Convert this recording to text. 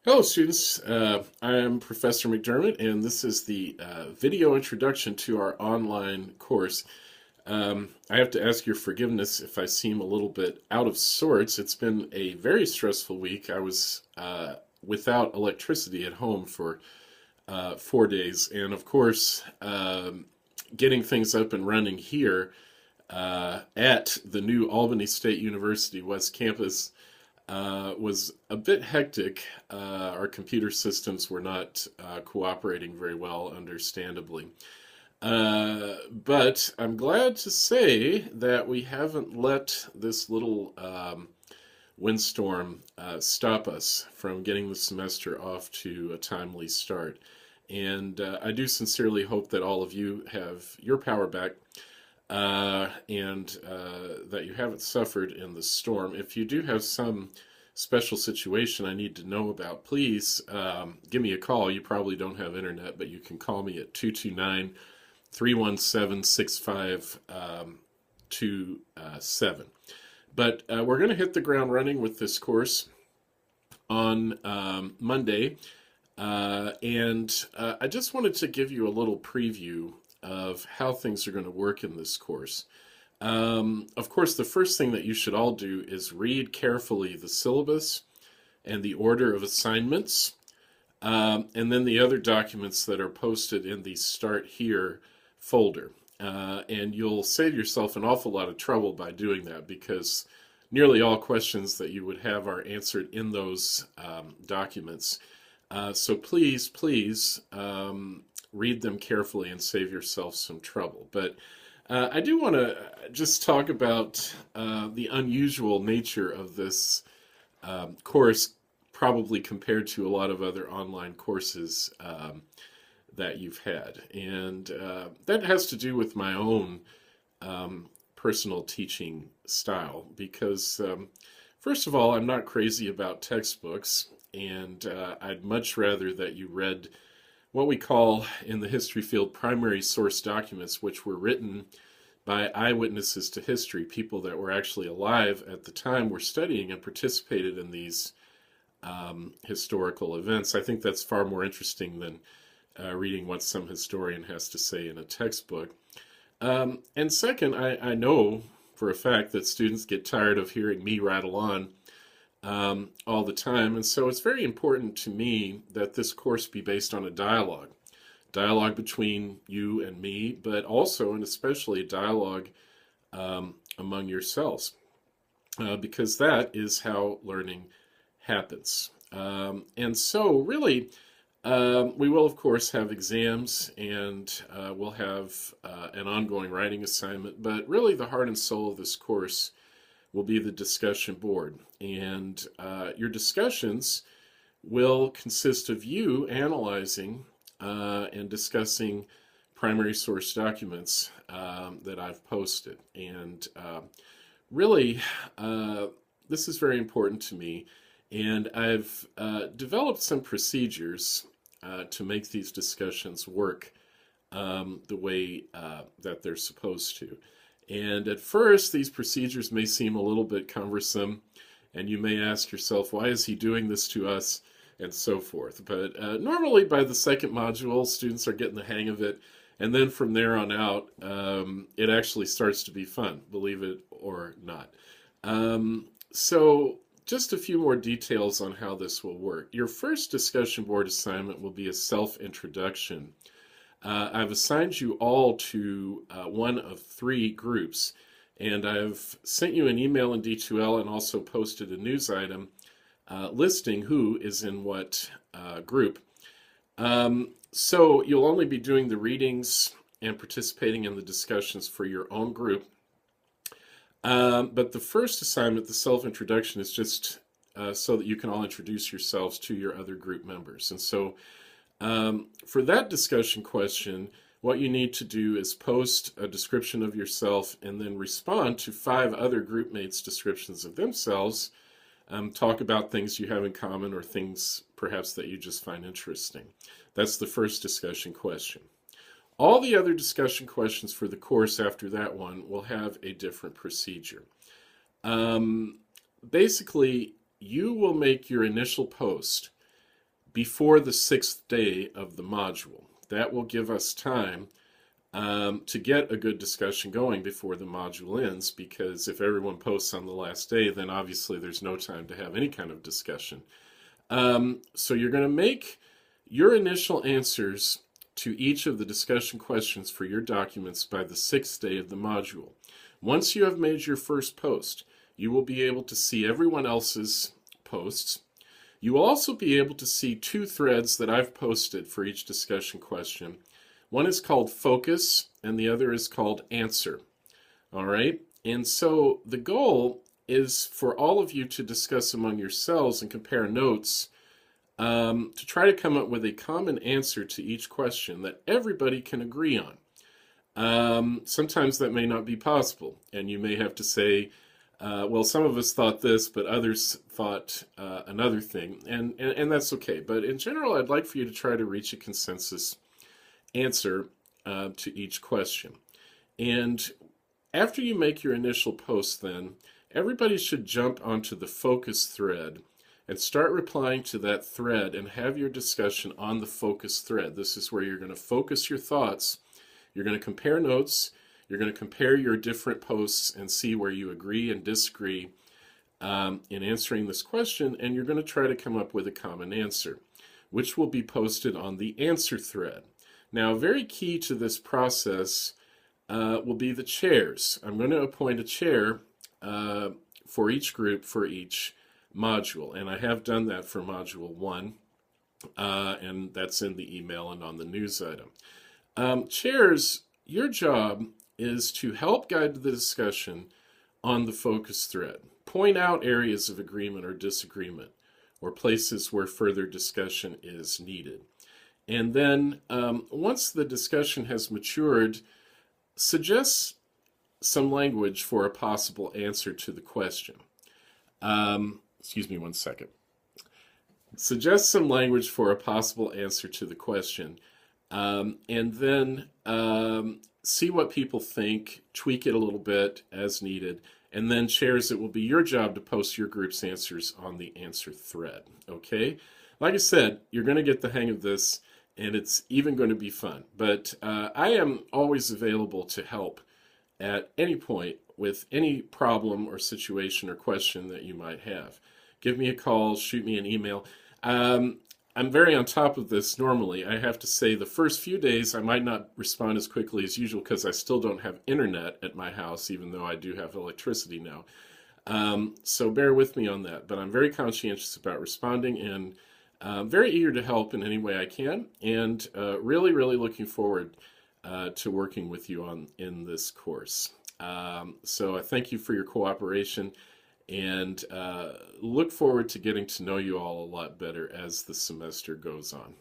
Hello, students. I am Professor McDermott, and this is the video introduction to our online course. I have to ask your forgiveness if I seem a little bit out of sorts. It's been a very stressful week. I was without electricity at home for 4 days, and of course, getting things up and running here at the new Albany State University West Campus was a bit hectic. Our computer systems were not cooperating very well, understandably. But I'm glad to say that we haven't let this little windstorm stop us from getting the semester off to a timely start. And I do sincerely hope that all of you have your power back and that you haven't suffered in the storm. If you do have some special situation I need to know about, please give me a call. You probably don't have internet, but you can call me at 229-317-6527. But we're going to hit the ground running with this course on Monday. And I just wanted to give you a little preview of how things are going to work in this course. Of course, the first thing that you should all do is read carefully the syllabus and the order of assignments, and then the other documents that are posted in the Start Here folder. And you'll save yourself an awful lot of trouble by doing that because nearly all questions that you would have are answered in those documents. So please, please read them carefully and save yourself some trouble. But I do want to just talk about the unusual nature of this course, probably compared to a lot of other online courses that you've had. And that has to do with my own personal teaching style because, first of all, I'm not crazy about textbooks, and I'd much rather that you read what we call in the history field primary source documents, which were written by eyewitnesses to history, people that were actually alive at the time we're studying and participated in these historical events. I think that's far more interesting than reading what some historian has to say in a textbook. And second, I know for a fact that students get tired of hearing me rattle on all the time. And so it's very important to me that this course be based on a dialogue between you and me, but also and especially a dialogue among yourselves, because that is how learning happens. And so really, we will, of course, have exams and we'll have an ongoing writing assignment, but really the heart and soul of this course will be the discussion board. And your discussions will consist of you analyzing and discussing primary source documents that I've posted. And really, this is very important to me. And I've developed some procedures to make these discussions work the way that they're supposed to. And at first, these procedures may seem a little bit cumbersome, and you may ask yourself, why is he doing this to us, and so forth. But normally, by the second module, students are getting the hang of it, and then from there on out, it actually starts to be fun, believe it or not. So just a few more details on how this will work. Your first discussion board assignment will be a self-introduction. I've assigned you all to one of three groups, and I've sent you an email in D2L and also posted a news item listing who is in what group. So you'll only be doing the readings and participating in the discussions for your own group. But the first assignment, the self-introduction, is just so that you can all introduce yourselves to your other group members. And so for that discussion question, what you need to do is post a description of yourself and then respond to 5 other group mates' descriptions of themselves. Talk about things you have in common or things perhaps that you just find interesting. That's the first discussion question. All the other discussion questions for the course after that one will have a different procedure. Basically, you will make your initial post before the 6th day of the module. That will give us time to get a good discussion going before the module ends, because if everyone posts on the last day, then obviously there's no time to have any kind of discussion. So you're going to make your initial answers to each of the discussion questions for your documents by the 6th day of the module. Once you have made your first post, you will be able to see everyone else's posts. You will also be able to see 2 threads that I've posted for each discussion question. One is called Focus, and the other is called Answer. All right? And so the goal is for all of you to discuss among yourselves and compare notes to try to come up with a common answer to each question that everybody can agree on. Sometimes that may not be possible, and you may have to say, well, some of us thought this, but others thought another thing, and that's okay. But in general, I'd like for you to try to reach a consensus answer to each question. And after you make your initial post, then, everybody should jump onto the focus thread and start replying to that thread and have your discussion on the focus thread. This is where you're going to focus your thoughts. You're going to compare notes. You're going to compare your different posts and see where you agree and disagree in answering this question, and you're going to try to come up with a common answer, which will be posted on the answer thread. Now, very key to this process will be the chairs. I'm going to appoint a chair for each group for each module, and I have done that for module 1, and that's in the email and on the news item. Chairs, your job is to help guide the discussion on the focus thread. Point out areas of agreement or disagreement, or places where further discussion is needed. And then once the discussion has matured, suggest some language for a possible answer to the question. Excuse me one second. Suggest some language for a possible answer to the question, and then see what people think, tweak it a little bit as needed, and then chairs, it will be your job to post your group's answers on the answer thread, okay? Like I said, you're going to get the hang of this, and it's even going to be fun. But I am always available to help at any point with any problem or situation or question that you might have. Give me a call, shoot me an email. I'm very on top of this normally. I have to say the first few days I might not respond as quickly as usual because I still don't have internet at my house, even though I do have electricity now. So bear with me on that. But I'm very conscientious about responding and very eager to help in any way I can, and really, really looking forward to working with you in this course. So I thank you for your cooperation, and look forward to getting to know you all a lot better as the semester goes on.